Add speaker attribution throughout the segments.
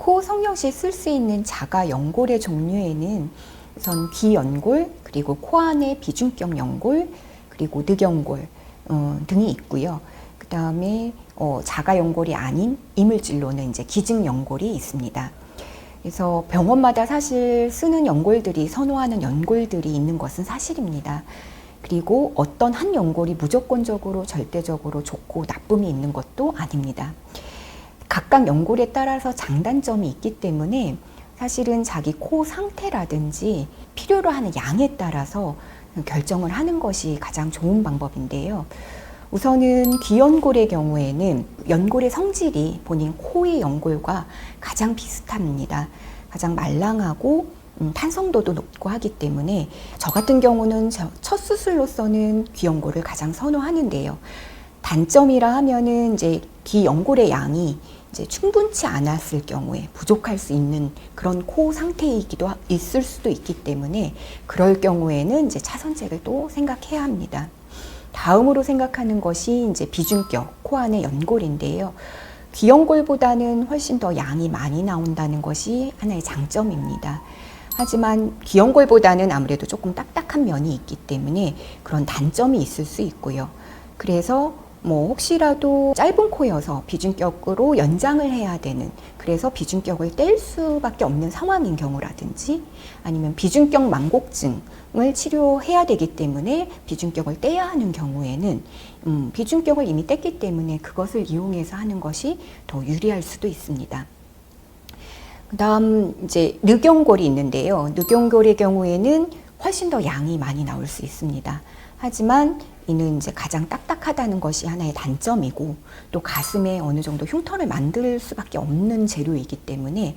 Speaker 1: 코 성형 시 쓸 수 있는 자가 연골의 종류에는 우선 비연골, 그리고 코 안의 비중격 연골, 그리고 늑연골 등이 있고요. 그 다음에 자가 연골이 아닌 이물질로는 이제 기증 연골이 있습니다. 그래서 병원마다 사실 쓰는 연골들이 선호하는 연골들이 있는 것은 사실입니다. 그리고 어떤 한 연골이 무조건적으로 절대적으로 좋고 나쁨이 있는 것도 아닙니다. 각각 연골에 따라서 장단점이 있기 때문에 사실은 자기 코 상태라든지 필요로 하는 양에 따라서 결정을 하는 것이 가장 좋은 방법인데요. 우선은 귀연골의 경우에는 연골의 성질이 본인 코의 연골과 가장 비슷합니다. 가장 말랑하고 탄성도도 높고 하기 때문에 저 같은 경우는 첫 수술로서는 귀연골을 가장 선호하는데요. 단점이라 하면은 이제 귀연골의 양이 이제 충분치 않았을 경우에 부족할 수 있는 그런 코 상태이기도 있을 수도 있기 때문에 그럴 경우에는 이제 차선책을 또 생각해야 합니다. 다음으로 생각하는 것이 이제 비중격, 코 안의 연골인데요. 귀연골보다는 훨씬 더 양이 많이 나온다는 것이 하나의 장점입니다. 하지만 귀연골보다는 아무래도 조금 딱딱한 면이 있기 때문에 그런 단점이 있을 수 있고요. 그래서 혹시라도 짧은 코여서 비중격으로 연장을 해야 되는, 그래서 비중격을 뗄 수밖에 없는 상황인 경우라든지 아니면 비중격 망곡증을 치료해야 되기 때문에 비중격을 떼야 하는 경우에는 비중격을 이미 뗐기 때문에 그것을 이용해서 하는 것이 더 유리할 수도 있습니다. 그 다음 이제 늑연골이 있는데요. 늑연골의 경우에는 훨씬 더 양이 많이 나올 수 있습니다. 하지만 이는 이제 가장 딱딱하다는 것이 하나의 단점이고 또 가슴에 어느 정도 흉터를 만들 수밖에 없는 재료이기 때문에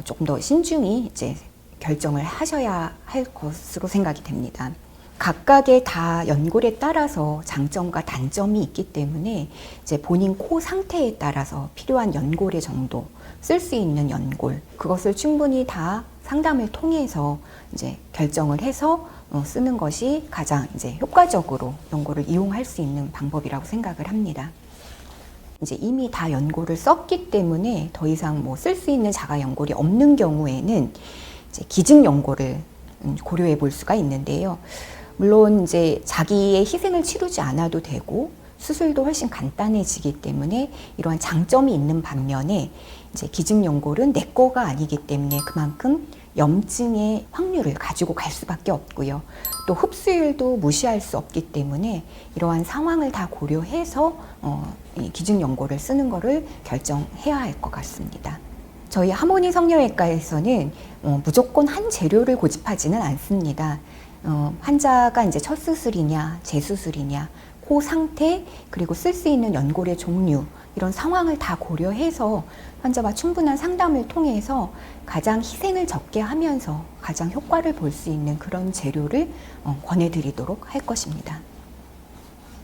Speaker 1: 조금 더 신중히 이제 결정을 하셔야 할 것으로 생각이 됩니다. 각각의 다 연골에 따라서 장점과 단점이 있기 때문에 이제 본인 코 상태에 따라서 필요한 연골의 정도, 쓸 수 있는 연골, 그것을 충분히 다 상담을 통해서 이제 결정을 해서 쓰는 것이 가장 이제 효과적으로 연골을 이용할 수 있는 방법이라고 생각을 합니다. 이제 이미 다 연골을 썼기 때문에 더 이상 쓸 수 있는 자가 연골이 없는 경우에는 이제 기증 연골을 고려해 볼 수가 있는데요. 물론 이제 자기의 희생을 치르지 않아도 되고 수술도 훨씬 간단해지기 때문에 이러한 장점이 있는 반면에 이제 기증 연골은 내 거가 아니기 때문에 그만큼 염증의 확률을 가지고 갈 수밖에 없고요. 또 흡수율도 무시할 수 없기 때문에 이러한 상황을 다 고려해서 이 기증 연골을 쓰는 거를 결정해야 할 것 같습니다. 저희 하모니 성형외과에서는 무조건 한 재료를 고집하지는 않습니다. 환자가 이제 첫 수술이냐, 재수술이냐, 코 상태, 그리고 쓸 수 있는 연골의 종류, 이런 상황을 다 고려해서 환자와 충분한 상담을 통해서 가장 희생을 적게 하면서 가장 효과를 볼 수 있는 그런 재료를 권해드리도록 할 것입니다.